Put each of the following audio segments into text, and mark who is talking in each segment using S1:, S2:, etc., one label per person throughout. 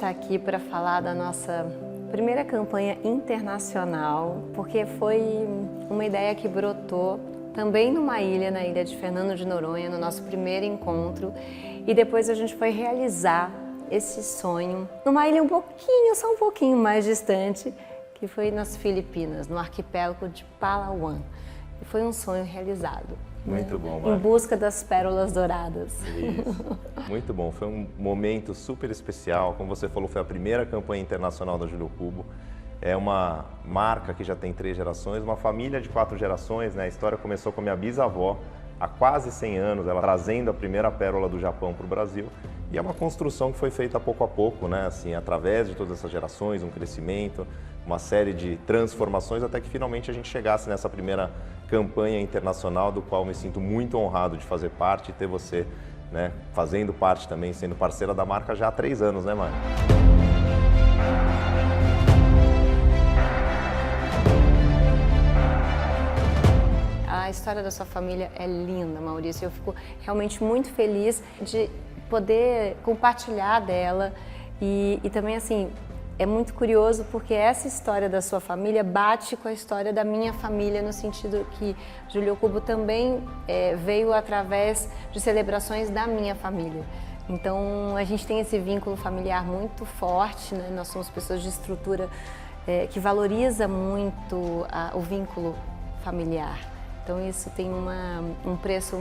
S1: está aqui para falar da nossa primeira campanha internacional, porque foi uma ideia que brotou também numa ilha, na ilha de Fernando de Noronha, no nosso primeiro encontro, e depois a gente foi realizar esse sonho numa ilha só um pouquinho mais distante, que foi nas Filipinas, no arquipélago de Palawan. E foi um sonho realizado.
S2: Muito bom, Mari.
S1: Em busca das pérolas douradas.
S2: Isso. Muito bom. Foi um momento super especial. Como você falou, foi a primeira campanha internacional da Julio Cubo. É uma marca que já tem 3 gerações, uma família de 4 gerações, né? A história começou com a minha bisavó, há quase 100 anos, ela trazendo a primeira pérola do Japão para o Brasil. E é uma construção que foi feita pouco a pouco, né? Assim, através de todas essas gerações, um crescimento, uma série de transformações, até que finalmente a gente chegasse nessa primeira campanha internacional, do qual me sinto muito honrado de fazer parte e ter você, né, fazendo parte também, sendo parceira da marca já há 3 anos, né, Mari?
S1: A história da sua família é linda, Maurício. Eu fico realmente muito feliz de poder compartilhar dela e também, assim, é muito curioso porque essa história da sua família bate com a história da minha família, no sentido que Julio Cubo também veio através de celebrações da minha família. Então a gente tem esse vínculo familiar muito forte, né? Nós somos pessoas de estrutura que valoriza muito o vínculo familiar. Então isso tem um preço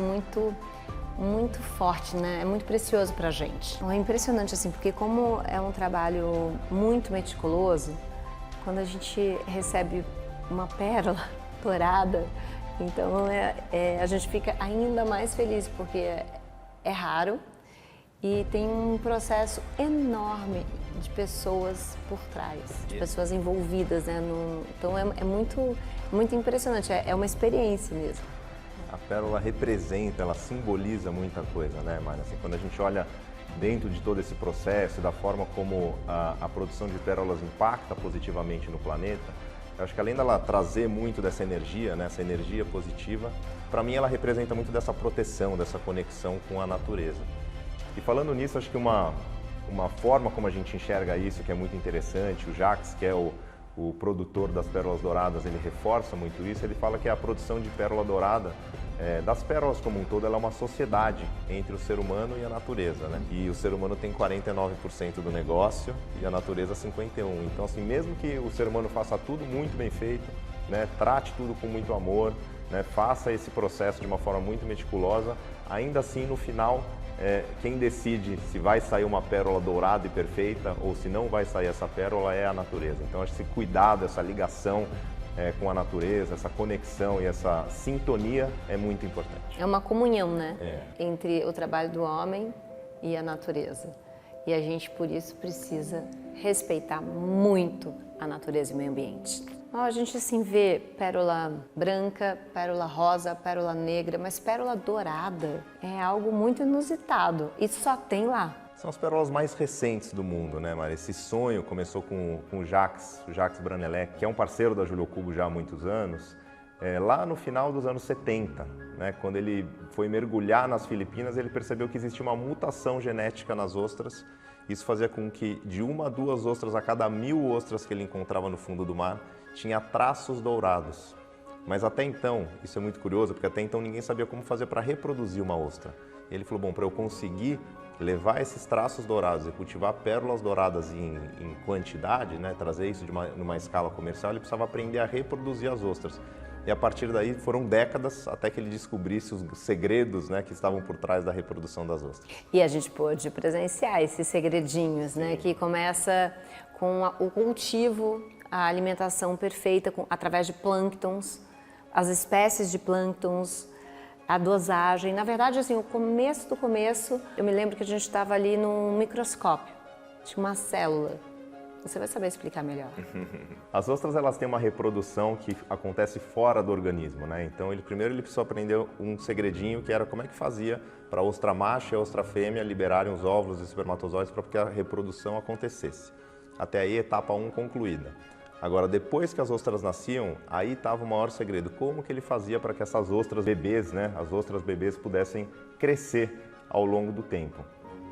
S1: muito forte, né? É muito precioso pra gente. É impressionante, assim, porque como é um trabalho muito meticuloso, quando a gente recebe uma pérola dourada, então a gente fica ainda mais feliz, porque é raro e tem um processo enorme de pessoas por trás, de pessoas envolvidas, né? Então é muito impressionante, é uma experiência mesmo.
S2: A pérola representa, ela simboliza muita coisa, né, Mari? Assim, quando a gente olha dentro de todo esse processo, da forma como a produção de pérolas impacta positivamente no planeta, eu acho que além dela trazer muito dessa energia, né, essa energia positiva, para mim ela representa muito dessa proteção, dessa conexão com a natureza. E falando nisso, acho que uma forma como a gente enxerga isso, que é muito interessante, o Jacques, que é o produtor das pérolas douradas, ele reforça muito isso. Ele fala que a produção de pérola dourada, das pérolas como um todo, ela é uma sociedade entre o ser humano e a natureza, né? E o ser humano tem 49% do negócio e a natureza 51%. Então, assim, mesmo que o ser humano faça tudo muito bem feito, né, trate tudo com muito amor, né, faça esse processo de uma forma muito meticulosa, ainda assim, no final, quem decide se vai sair uma pérola dourada e perfeita ou se não vai sair essa pérola é a natureza. Então, acho que esse cuidado, essa ligação com a natureza, essa conexão e essa sintonia é muito importante.
S1: É uma comunhão, né? Entre o trabalho do homem e a natureza. E a gente, por isso, precisa respeitar muito a natureza e o meio ambiente. A gente assim vê pérola branca, pérola rosa, pérola negra, mas pérola dourada é algo muito inusitado e só tem lá.
S2: São as pérolas mais recentes do mundo, né, Mari? Esse sonho começou com o Jacques Branelec, que é um parceiro da Julio Cubo já há muitos anos, lá no final dos anos 70, né, quando ele foi mergulhar nas Filipinas, ele percebeu que existia uma mutação genética nas ostras. Isso fazia com que de 1 a 2 ostras a cada 1000 ostras que ele encontrava no fundo do mar, tinha traços dourados. Mas até então, isso é muito curioso, porque até então ninguém sabia como fazer para reproduzir uma ostra. E ele falou, bom, para eu conseguir levar esses traços dourados e cultivar pérolas douradas em quantidade, né, trazer isso numa escala comercial, ele precisava aprender a reproduzir as ostras. E a partir daí foram décadas até que ele descobrisse os segredos, né, que estavam por trás da reprodução das ostras.
S1: E a gente pôde presenciar esses segredinhos, né, que começa com o cultivo, a alimentação perfeita através de plânctons, as espécies de plânctons, a dosagem. Na verdade, assim, o começo do começo, eu me lembro que a gente estava ali num microscópio, tinha uma célula. Você vai saber explicar melhor.
S2: As ostras, elas têm uma reprodução que acontece fora do organismo, né? Então, primeiro ele precisou aprender um segredinho, que era como é que fazia para a ostra macho e a ostra fêmea liberarem os óvulos e espermatozoides para que a reprodução acontecesse. Até aí, etapa 1 concluída. Agora, depois que as ostras nasciam, aí estava o maior segredo. Como que ele fazia para que essas ostras bebês, né, as ostras bebês pudessem crescer ao longo do tempo?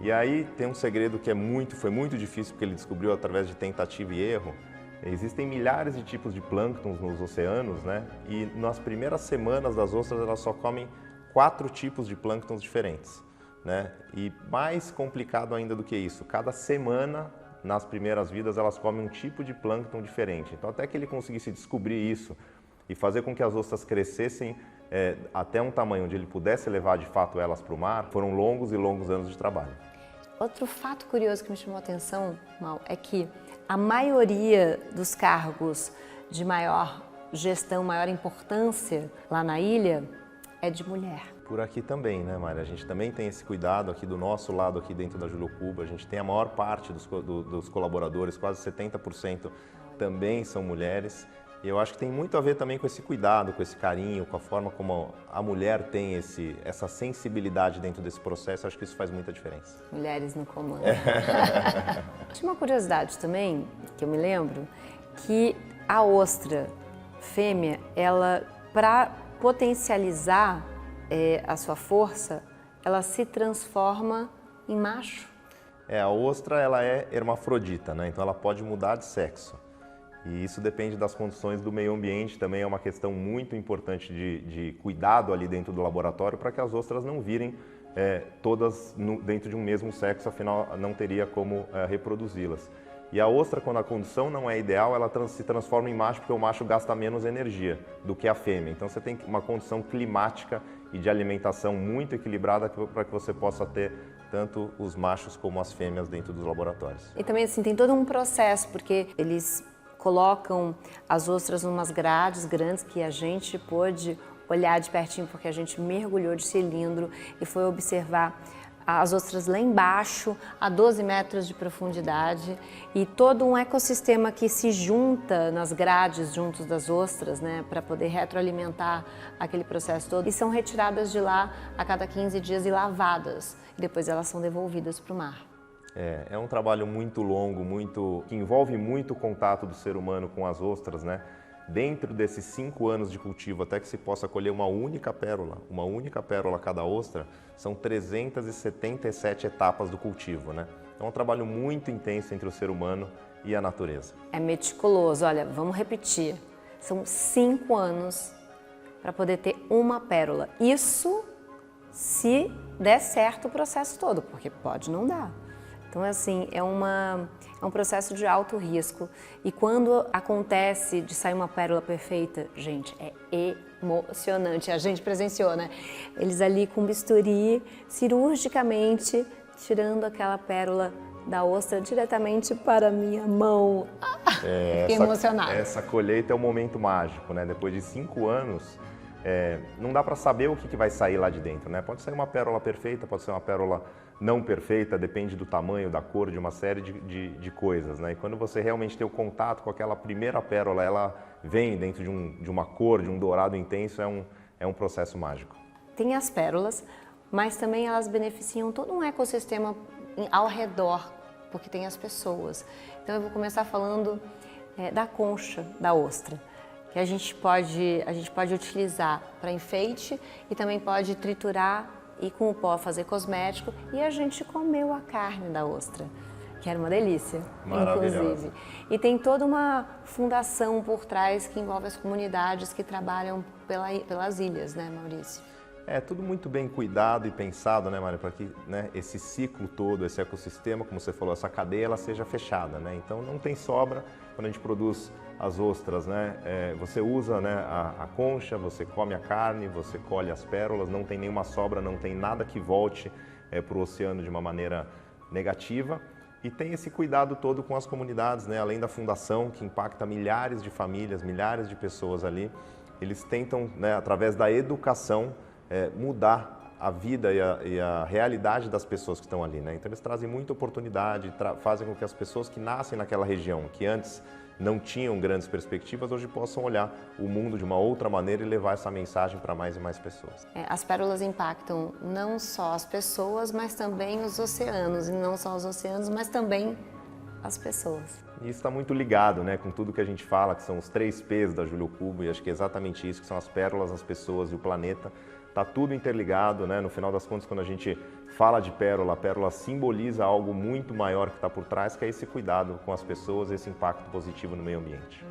S2: E aí tem um segredo que foi muito difícil, porque ele descobriu através de tentativa e erro. Existem milhares de tipos de plânctons nos oceanos, né? E nas primeiras semanas das ostras elas só comem 4 tipos de plânctons diferentes, né? E mais complicado ainda do que isso, cada semana nas primeiras vidas elas comem um tipo de plâncton diferente. Então até que ele conseguisse descobrir isso e fazer com que as ostras crescessem até um tamanho onde ele pudesse levar de fato elas para o mar, foram longos e longos anos de trabalho.
S1: Outro fato curioso que me chamou a atenção, Mal, é que a maioria dos cargos de maior gestão, maior importância lá na ilha é de mulher.
S2: Por aqui também, né, Mari? A gente também tem esse cuidado aqui do nosso lado, aqui dentro da Julio Cuba. A gente tem a maior parte dos colaboradores, quase 70% também são mulheres. E eu acho que tem muito a ver também com esse cuidado, com esse carinho, com a forma como a mulher tem essa sensibilidade dentro desse processo. Eu acho que isso faz muita diferença.
S1: Mulheres no comando. Tinha uma curiosidade também, que eu me lembro, que a ostra fêmea, ela, para potencializar a sua força, ela se transforma em macho.
S2: A ostra ela é hermafrodita, né? Então ela pode mudar de sexo. E isso depende das condições do meio ambiente, também é uma questão muito importante de cuidado ali dentro do laboratório para que as ostras não virem todas dentro de um mesmo sexo, afinal não teria como reproduzi-las. E a ostra, quando a condição não é ideal, ela se transforma em macho porque o macho gasta menos energia do que a fêmea. Então você tem uma condição climática e de alimentação muito equilibrada para que você possa ter tanto os machos como as fêmeas dentro dos laboratórios.
S1: E também assim, tem todo um processo, porque eles colocam as ostras em umas grades grandes que a gente pôde olhar de pertinho, porque a gente mergulhou de cilindro e foi observar as ostras lá embaixo, a 12 metros de profundidade, e todo um ecossistema que se junta nas grades juntos das ostras, né, para poder retroalimentar aquele processo todo. E são retiradas de lá a cada 15 dias e lavadas, e depois elas são devolvidas para o mar.
S2: É um trabalho muito longo, que envolve muito o contato do ser humano com as ostras, né? Dentro desses 5 anos de cultivo, até que se possa colher uma única pérola a cada ostra, são 377 etapas do cultivo, né? É um trabalho muito intenso entre o ser humano e a natureza.
S1: É meticuloso, olha, vamos repetir, são 5 anos para poder ter uma pérola. Isso se der certo o processo todo, porque pode não dar. Então, assim, é um processo de alto risco. E quando acontece de sair uma pérola perfeita, gente, é emocionante. A gente presenciou, né? Eles ali com bisturi, cirurgicamente, tirando aquela pérola da ostra diretamente para a minha mão. Fiquei emocionada.
S2: Essa colheita é um momento mágico, né? Depois de 5 anos, não dá para saber o que vai sair lá de dentro, né? Pode sair uma pérola perfeita, pode ser uma pérola não perfeita, depende do tamanho, da cor, de uma série de coisas, né? E quando você realmente tem o contato com aquela primeira pérola, ela vem dentro de uma cor, de um dourado intenso, é um processo mágico.
S1: Tem as pérolas, mas também elas beneficiam todo um ecossistema ao redor, porque tem as pessoas. Então eu vou começar falando da concha da ostra, que a gente pode utilizar para enfeite e também pode triturar e com o pó fazer cosmético, e a gente comeu a carne da ostra, que era uma delícia, inclusive. E tem toda uma fundação por trás que envolve as comunidades que trabalham pelas ilhas, né, Maurício?
S2: É tudo muito bem cuidado e pensado, né, Mário, para que, né, esse ciclo todo, esse ecossistema, como você falou, essa cadeia, ela seja fechada, né? Então não tem sobra quando a gente produz as ostras, né? Você usa, né, a concha, você come a carne, você colhe as pérolas, não tem nenhuma sobra, não tem nada que volte para o oceano de uma maneira negativa. E tem esse cuidado todo com as comunidades, né? Além da fundação, que impacta milhares de famílias, milhares de pessoas ali, eles tentam, né, através da educação, mudar a vida e a realidade das pessoas que estão ali, né? Então eles trazem muita oportunidade, fazem com que as pessoas que nascem naquela região, que antes não tinham grandes perspectivas, hoje possam olhar o mundo de uma outra maneira e levar essa mensagem para mais e mais pessoas.
S1: As pérolas impactam não só as pessoas, mas também os oceanos, e não só os oceanos, mas também as pessoas.
S2: E isso está muito ligado, né, com tudo que a gente fala, que são os 3 P's da Julio Cubo, e acho que é exatamente isso, que são as pérolas, as pessoas e o planeta. Está tudo interligado, né? No final das contas, quando a gente fala de pérola, a pérola simboliza algo muito maior que está por trás, que é esse cuidado com as pessoas, esse impacto positivo no meio ambiente.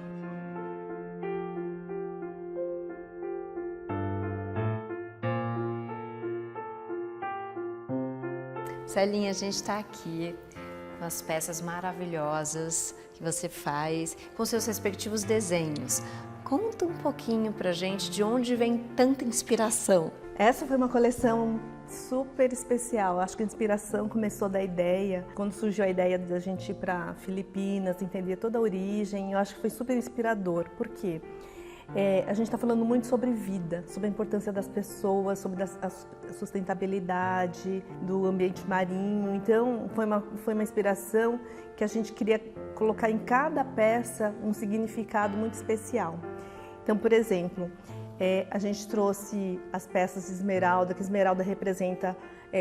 S1: Celinha, a gente está aqui com as peças maravilhosas que você faz, com seus respectivos desenhos. Conta um pouquinho pra gente de onde vem tanta inspiração.
S3: Essa foi uma coleção super especial. Acho que a inspiração começou da ideia, quando surgiu a ideia da gente ir para Filipinas, entender toda a origem. Eu acho que foi super inspirador. Por quê? A gente está falando muito sobre vida, sobre a importância das pessoas, sobre a sustentabilidade do ambiente marinho. Então, foi uma inspiração que a gente queria colocar em cada peça um significado muito especial. Então, por exemplo, a gente trouxe as peças de esmeralda, que esmeralda representa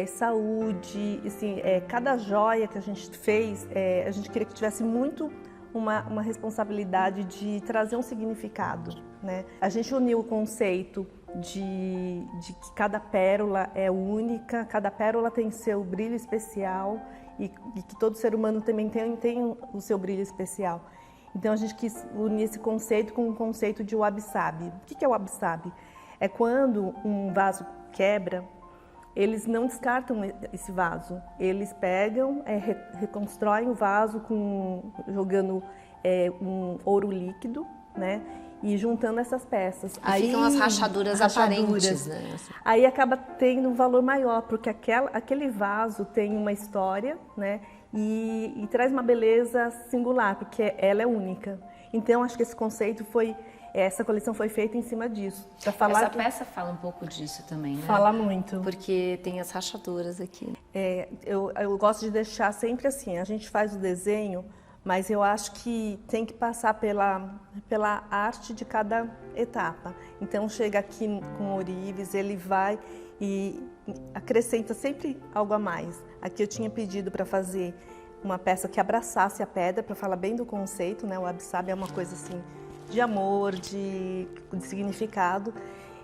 S3: saúde. Assim, cada joia que a gente fez, a gente queria que tivesse muito uma responsabilidade de trazer um significado, né? A gente uniu o conceito de que cada pérola é única, cada pérola tem seu brilho especial e que todo ser humano também tem o seu brilho especial. Então a gente quis unir esse conceito com o conceito de wabi-sabi. O que é o wabi-sabi? É quando um vaso quebra, eles não descartam esse vaso. Eles pegam, reconstroem o vaso jogando um ouro líquido, né? E juntando essas peças.
S1: Aí ficam as rachaduras aparentes, né?
S3: Aí acaba tendo um valor maior, porque aquele vaso tem uma história, né? E traz uma beleza singular, porque ela é única. Então, acho que esse conceito essa coleção foi feita em cima disso.
S1: Essa peça fala um pouco disso também, né?
S3: Fala muito.
S1: Porque tem as rachaduras aqui.
S3: Eu gosto de deixar sempre assim, a gente faz o desenho, mas eu acho que tem que passar pela arte de cada etapa. Então, chega aqui com o ourives, ele vai e acrescenta sempre algo a mais. Aqui eu tinha pedido para fazer uma peça que abraçasse a pedra, para falar bem do conceito, né? O wabi-sabi é uma coisa assim de amor, de significado.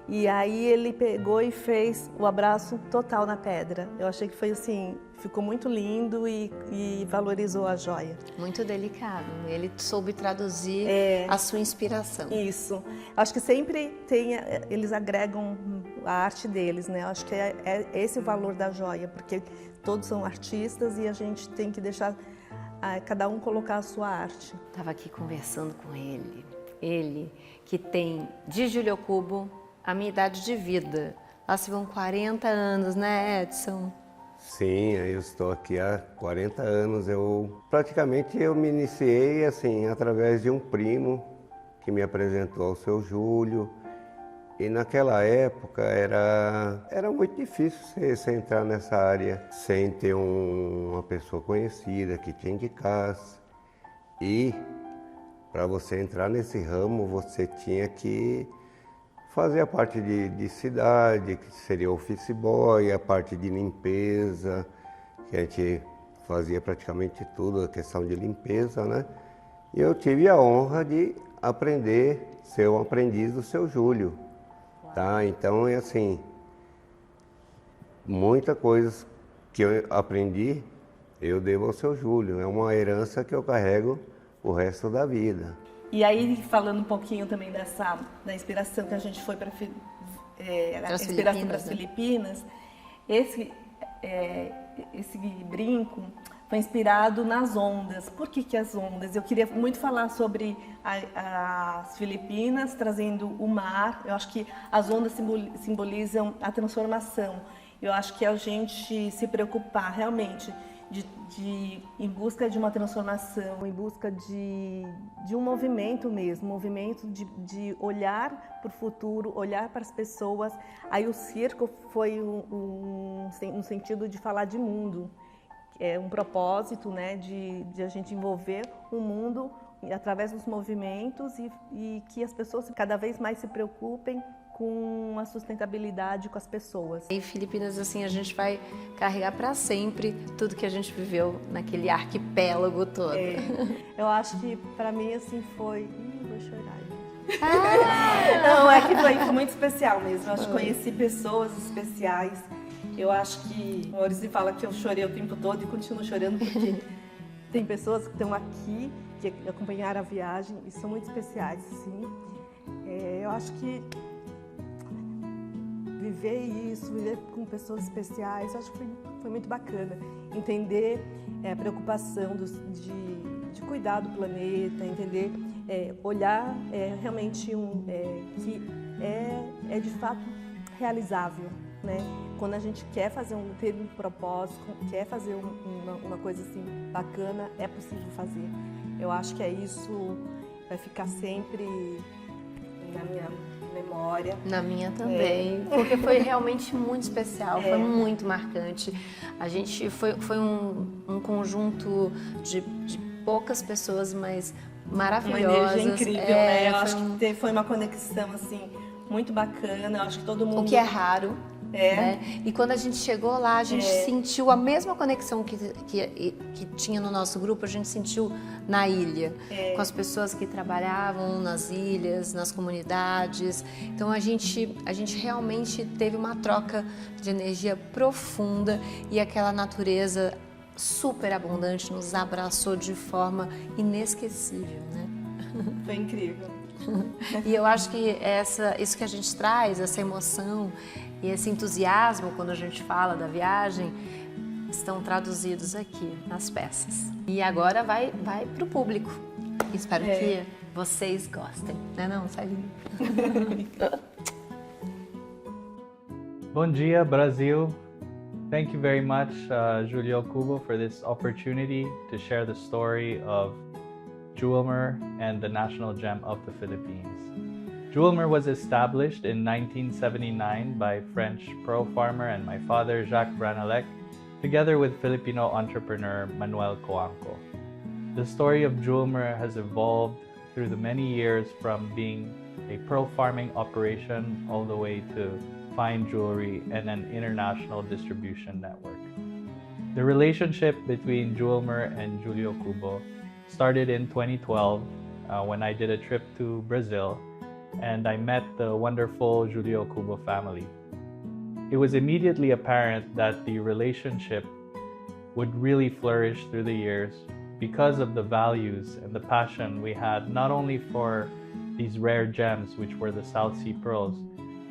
S3: E aí ele pegou e fez o abraço total na pedra. Eu achei que foi assim, ficou muito lindo e valorizou a joia.
S1: Muito delicado. Ele soube traduzir a sua inspiração.
S3: Isso. Acho que sempre eles agregam a arte deles, né? Acho que é esse o valor da joia, porque todos são artistas e a gente tem que deixar cada um colocar a sua arte.
S1: Estava aqui conversando com ele. Ele que tem de Julio Cubo a minha idade de vida. Lá se vão 40 anos, né, Edson?
S4: Sim, eu estou aqui há 40 anos. Praticamente eu me iniciei assim através de um primo que me apresentou ao seu Júlio. E naquela época era muito difícil você entrar nessa área sem ter uma pessoa conhecida que te indicasse. E para você entrar nesse ramo, você tinha que fazer a parte de cidade, que seria office boy, a parte de limpeza, que a gente fazia praticamente tudo, a questão de limpeza, né? E eu tive a honra de ser um aprendiz do seu Júlio, tá? Então, é assim, muita coisa que eu aprendi, eu devo ao seu Júlio. É uma herança que eu carrego o resto da vida.
S3: E aí, falando um pouquinho também da inspiração que a gente foi para as Filipinas, esse brinco foi inspirado nas ondas. Por que as ondas? Eu queria muito falar sobre as Filipinas, trazendo o mar. Eu acho que as ondas simbolizam a transformação. Eu acho que a gente se preocupar realmente em busca de uma transformação, em busca de um movimento mesmo, movimento de olhar para o futuro, olhar para as pessoas. Aí o circo foi um sentido de falar de mundo, é um propósito, né, de a gente envolver o mundo através dos movimentos e que as pessoas cada vez mais se preocupem com a sustentabilidade com as pessoas.
S1: Em Filipinas, assim, a gente vai carregar para sempre tudo que a gente viveu naquele arquipélago todo.
S3: Eu acho que para mim assim foi... vou chorar. Não, é que foi muito especial mesmo. Eu acho que conheci pessoas especiais. Eu acho que o Maurício fala que eu chorei o tempo todo e continuo chorando porque tem pessoas que estão aqui, que acompanharam a viagem e são muito especiais, assim. Eu acho que viver com pessoas especiais, eu acho que foi muito bacana. Entender a preocupação de cuidar do planeta, entender, olhar realmente que é de fato realizável, né? Quando a gente quer ter um propósito, quer fazer uma coisa assim bacana, é possível fazer. Eu acho que isso vai ficar sempre na minha memória.
S1: Na minha também, porque foi realmente muito especial, foi muito marcante. A gente foi um conjunto de poucas pessoas, mas maravilhosas.
S3: Uma energia incrível, né? Eu acho que foi uma conexão assim muito bacana. Eu acho que todo mundo.
S1: O que é raro. Né? E quando a gente chegou lá, a gente sentiu a mesma conexão que tinha no nosso grupo, a gente sentiu na ilha, com as pessoas que trabalhavam nas ilhas, nas comunidades. Então a gente realmente teve uma troca de energia profunda e aquela natureza super abundante nos abraçou de forma inesquecível, né?
S3: Foi incrível.
S1: E eu acho que isso que a gente traz, essa emoção e esse entusiasmo quando a gente fala da viagem, estão traduzidos aqui nas peças. E agora vai para o público. Espero que vocês gostem, né não, Salinho?
S5: Bom dia, Brasil. Thank you very much, Julio Cubo, for this opportunity to share the story of Jewelmer and the national gem of the Philippines. Jewelmer was established in 1979 by French pearl farmer and my father, Jacques Branalec, together with Filipino entrepreneur Manuel Coanco. The story of Jewelmer has evolved through the many years from being a pearl farming operation all the way to fine jewelry and an international distribution network. The relationship between Jewelmer and Julio Cubo started in 2012 when I did a trip to Brazil and I met the wonderful Julio Cubo family. It was immediately apparent that the relationship would really flourish through the years because of the values and the passion we had not only for these rare gems, which were the South Sea pearls,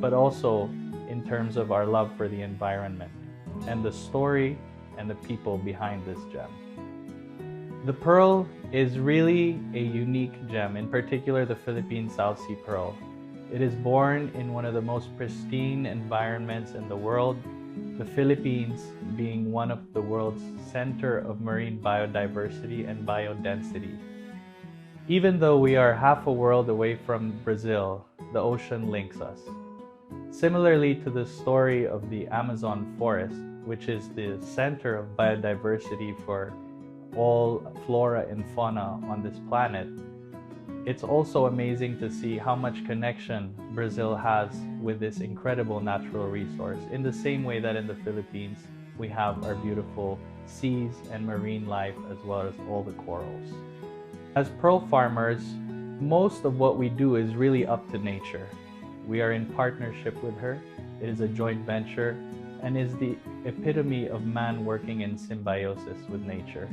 S5: but also in terms of our love for the environment and the story and the people behind this gem. The pearl is really a unique gem, in particular the Philippine South Sea pearl. It is born in one of the most pristine environments in the world, the Philippines being one of the world's center of marine biodiversity and biodensity. Even though we are half a world away from Brazil, the ocean links us. Similarly to the story of the Amazon forest, which is the center of biodiversity for all flora and fauna on this planet, it's also amazing to see how much connection Brazil has with this incredible natural resource, in the same way that in the Philippines we have our beautiful seas and marine life as well as all the corals. As pearl farmers, most of what we do is really up to nature. We are in partnership with her. It is a joint venture and is the epitome of man working in symbiosis with nature.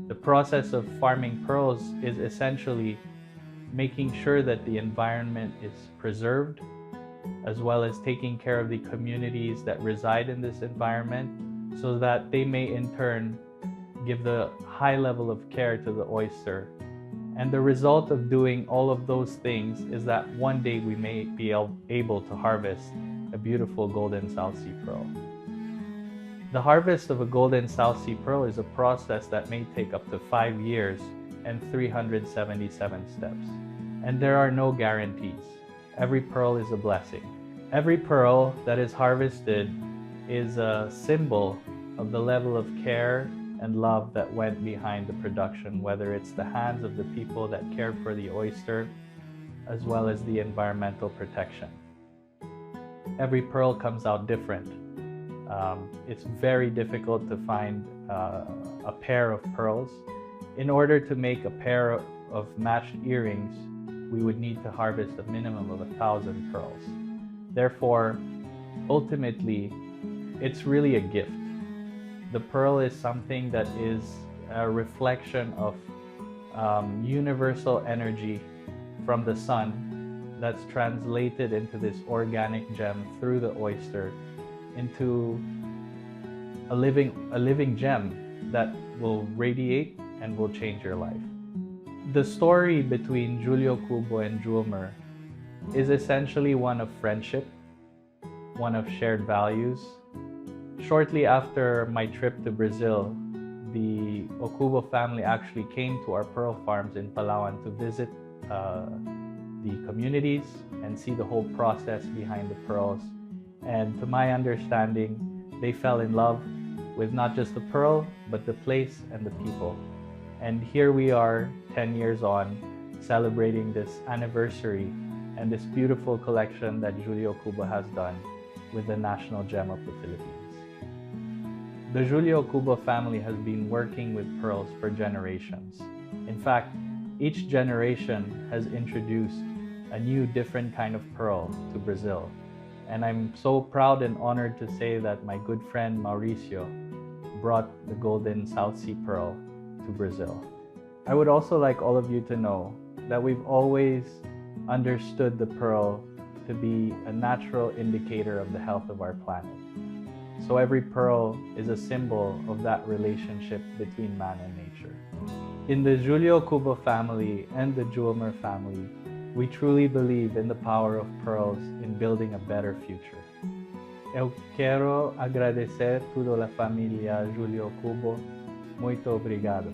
S5: The process of farming pearls is essentially making sure that the environment is preserved, as well as taking care of the communities that reside in this environment so that they may in turn give the high level of care to the oyster. And the result of doing all of those things is that one day we may be able to harvest a beautiful golden South Sea pearl. The harvest of a golden South Sea pearl is a process that may take up to 5 years and 377 steps. And there are no guarantees. Every pearl is a blessing. Every pearl that is harvested is a symbol of the level of care and love that went behind the production, whether it's the hands of the people that cared for the oyster, as well as the environmental protection. every pearl comes out different. It's very difficult to find a pair of pearls. In order to make a pair of matched earrings, we would need to harvest a minimum of 1,000 pearls. Therefore, ultimately, it's really a gift. The pearl is something that is a reflection of universal energy from the sun that's translated into this organic gem through the oyster into a living gem that will radiate and will change your life. The story between Julio Cubo and Jewelmer is essentially one of friendship, one of shared values. Shortly after my trip to Brazil, the Okubo family actually came to our pearl farms in Palawan to visit the communities and see the whole process behind the pearls. And to my understanding, they fell in love with not just the pearl, but the place and the people. And here we are, 10 years on, celebrating this anniversary and this beautiful collection that Julio Cubo has done with the National Gem of the Philippines. The Julio Cubo family has been working with pearls for generations. In fact, each generation has introduced a new different kind of pearl to Brazil. And I'm so proud and honored to say that my good friend Mauricio brought the golden South Sea pearl to Brazil. I would also like all of you to know that we've always understood the pearl to be a natural indicator of the health of our planet. So every pearl is a symbol of that relationship between man and nature. In the Julio Cubo family and the Jewelmer family, we truly believe in the power of pearls in building a better future. Eu quero agradecer toda a família Julio Cubo. Muito obrigado.